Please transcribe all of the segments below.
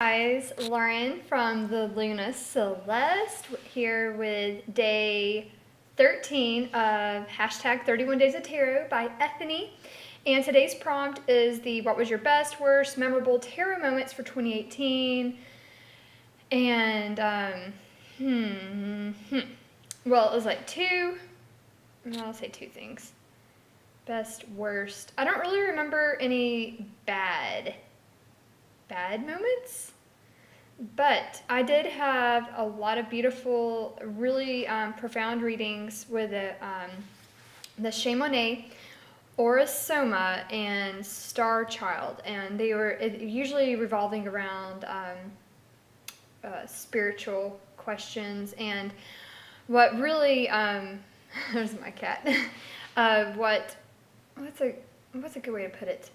Guys, Lauren from the Luna Celeste here with day 13 of hashtag 31 Days of Tarot by Ethony. And today's prompt is what was your best, worst, memorable tarot moments for 2018? And, well, it was like I'll say two things. Best, worst. I don't really remember any bad moments, but I did have a lot of beautiful, really profound readings with the Chamonix, Orosoma, and Star Child, and they were usually revolving around spiritual questions. And what really there's my cat. What's a good way to put it?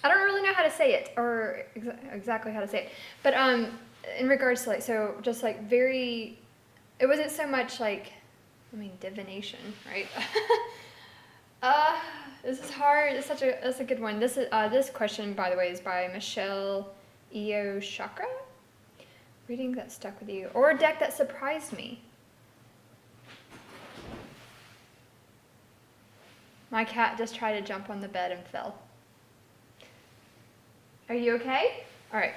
I don't really know how to say it, or exactly how to say it, but in regards to it wasn't so much divination, right? This is hard. That's a good one. This question, by the way, is by Michelle Eo Chakra. Reading that stuck with you, or a deck that surprised me. My cat just tried to jump on the bed and fell. Are you okay? All right.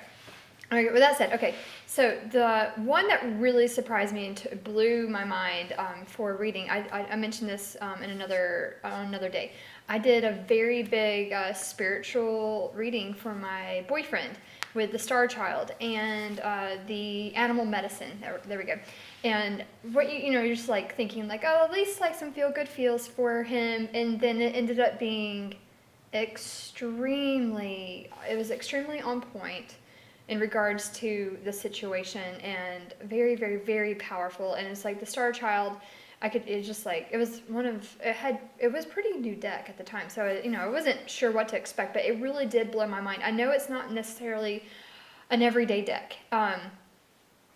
With that said, okay. So the one that really surprised me and blew my mind for reading, I mentioned this in another day. I did a very big spiritual reading for my boyfriend with the Star Child and the animal medicine. There we go. And what you're just like thinking like, oh, at least like some feel good feels for him, and then it ended up being extremely on point in regards to the situation, and very, very, very powerful. And it's like the Star Child, it was pretty new deck at the time, so I wasn't sure what to expect, but it really did blow my mind. I know it's not necessarily an everyday deck,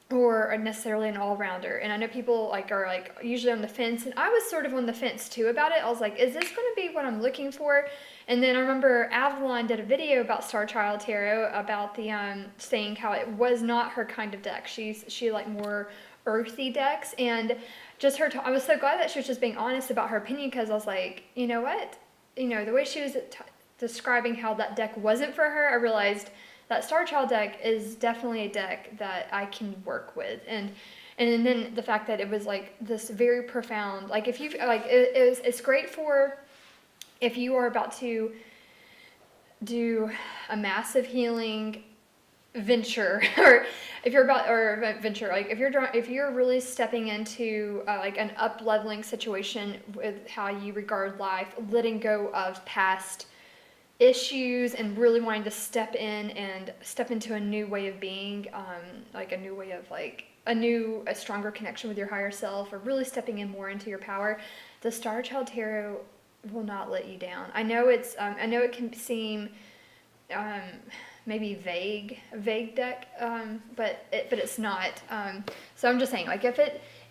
or necessarily an all-rounder, and I know people are usually on the fence, and I was sort of on the fence too about it. I was like, is this going to be what I'm looking for? And then I remember Avalon did a video about Star Child Tarot, about the saying how it was not her kind of deck. She like more earthy decks, and just I was so glad that she was just being honest about her opinion, because I was like, you know what, the way she was describing how that deck wasn't for her, I realized that Star Child deck is definitely a deck that I can work with. And then the fact that it was like this very profound, like if you like it's great for if you are about to do a massive healing venture, or if you're really stepping into like an up-leveling situation with how you regard life, letting go of past issues and really wanting to step into a new way of being, a stronger connection with your higher self, or really stepping in more into your power. The Star Child Tarot will not let you down. I know it can seem maybe a vague deck, but it's not. So I'm just saying, like,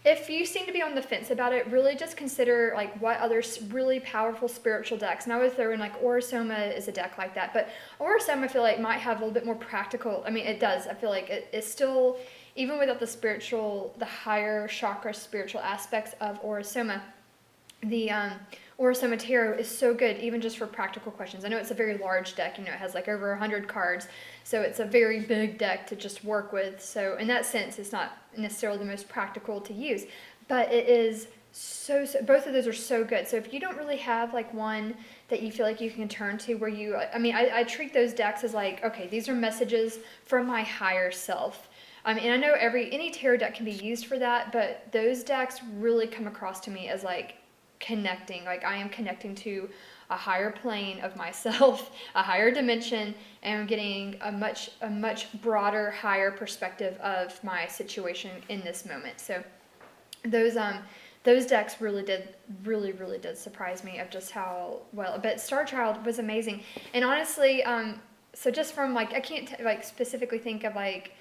if you seem to be on the fence about it, really just consider like what other really powerful spiritual decks. And I would throw in like Orosoma is a deck like that, but Orosoma I feel like might have a little bit more practical. I mean, it does. I feel like it's still, even without the higher chakra spiritual aspects of Orosoma, the Orosoma Tarot is so good, even just for practical questions. I know it's a very large deck, it has like over 100 cards, so it's a very big deck to just work with. So in that sense, it's not necessarily the most practical to use, but it is so both of those are so good. So if you don't really have like one that you feel like you can turn to, where I treat those decks as like, okay, these are messages from my higher self. And I know any tarot deck can be used for that, but those decks really come across to me as like connecting, like I am connecting to a higher plane of myself, a higher dimension, and I'm getting a much broader, higher perspective of my situation in this moment. So those decks really did surprise me of just how well. But Star Child was amazing, and honestly, so just from like, I can't specifically think of like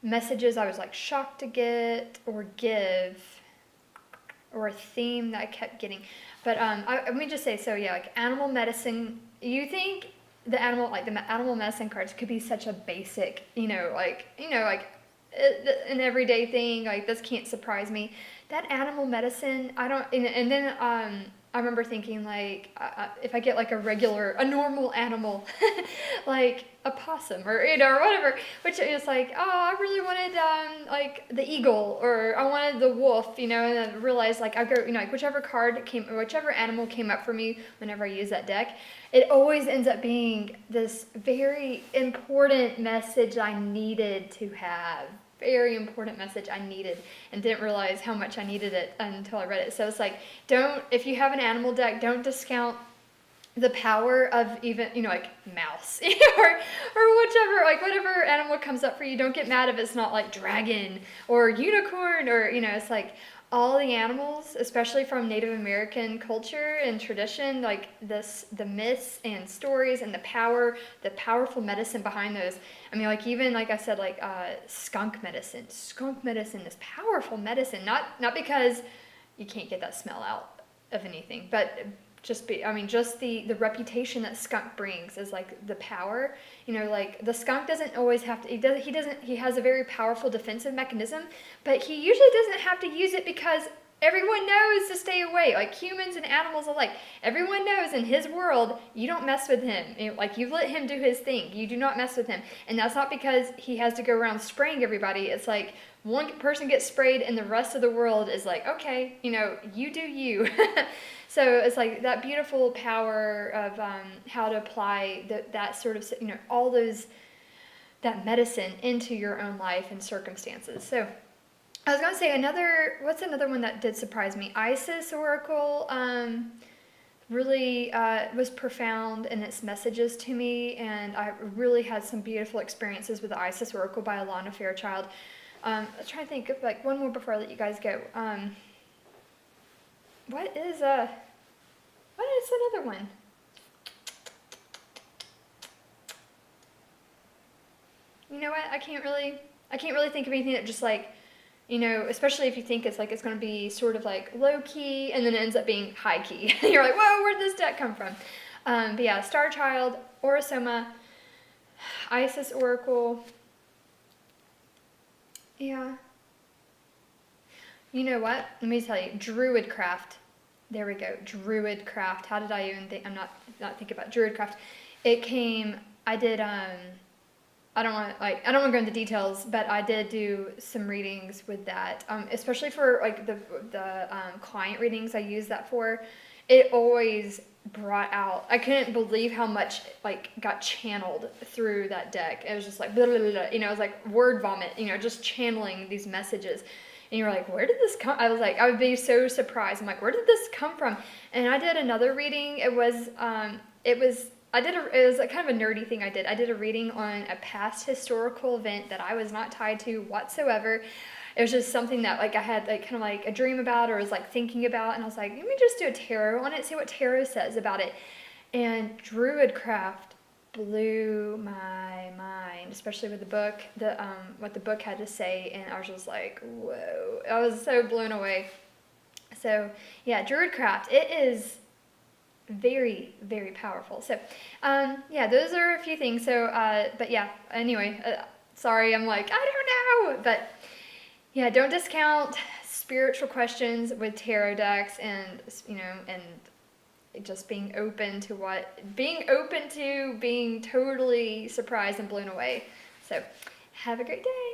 messages I was like shocked to get or give, or a theme that I kept getting. But let me just say, so yeah, like animal medicine, you think the animal medicine cards could be such a basic, an everyday thing. Like, this can't surprise me. That animal medicine, I don't, and then I remember thinking, like, if I get like a normal animal, like a possum or, or whatever, which is like, oh, I really wanted, like the eagle, or I wanted the wolf, and then I realized, like, I go, like whichever animal came up for me whenever I use that deck, it always ends up being this very important message I needed to have. Very important message I needed, and didn't realize how much I needed it until I read it. So it's like, if you have an animal deck, don't discount the power of even, like mouse, or whichever, like whatever animal comes up for you. Don't get mad if it's not like dragon or unicorn, or, it's like all the animals, especially from Native American culture and tradition, like the myths and stories and the powerful medicine behind those. I mean, like, even like I said, like skunk medicine. Skunk medicine is powerful medicine, not because you can't get that smell out of anything, but just the reputation that skunk brings is like the power. Like, the skunk doesn't always have to, he has a very powerful defensive mechanism, but he usually doesn't have to use it because everyone knows to stay away. Like, humans and animals alike, everyone knows in his world, you don't mess with him. Like, you let him do his thing. You do not mess with him. And that's not because he has to go around spraying everybody. It's like, one person gets sprayed and the rest of the world is like, okay, you do you. So it's like that beautiful power of how to apply that sort of, all that medicine into your own life and circumstances. So I was going to say what's another one that did surprise me? Isis Oracle really was profound in its messages to me, and I really had some beautiful experiences with the Isis Oracle by Alana Fairchild. I'm trying to think of like one more before I let you guys go. What is another one? You know what? I can't really think of anything that just like, especially if you think it's like it's going to be sort of like low key and then it ends up being high key. You're like, whoa, where did this deck come from? But yeah, Star Child, Orosoma, Isis Oracle. Yeah. You know what? Let me tell you, Druidcraft. There we go, Druidcraft. How did I even think? I'm not thinking about Druidcraft. It came. I did. I don't want to go into details, but I did do some readings with that, especially for like the client readings I use that for. It always brought out, I couldn't believe how much like got channeled through that deck. It was just like, blah, blah, blah, blah. It was like word vomit, just channeling these messages. And you were like, where did this come? I would be so surprised. I'm like, where did this come from? And I did another reading. It was a kind of a nerdy thing I did. I did a reading on a past historical event that I was not tied to whatsoever. It was just something that like I had like kind of like a dream about or was like thinking about, and I was like, let me just do a tarot on it, see what tarot says about it. And Druidcraft blew my mind, especially with the book, what the book had to say, and I was just like, whoa. I was so blown away. So yeah, Druidcraft, it is very, very powerful. So yeah, those are a few things. So but yeah, anyway, sorry, I'm like, I don't know, but yeah, don't discount spiritual questions with tarot decks, and and just being open to being totally surprised and blown away. So have a great day.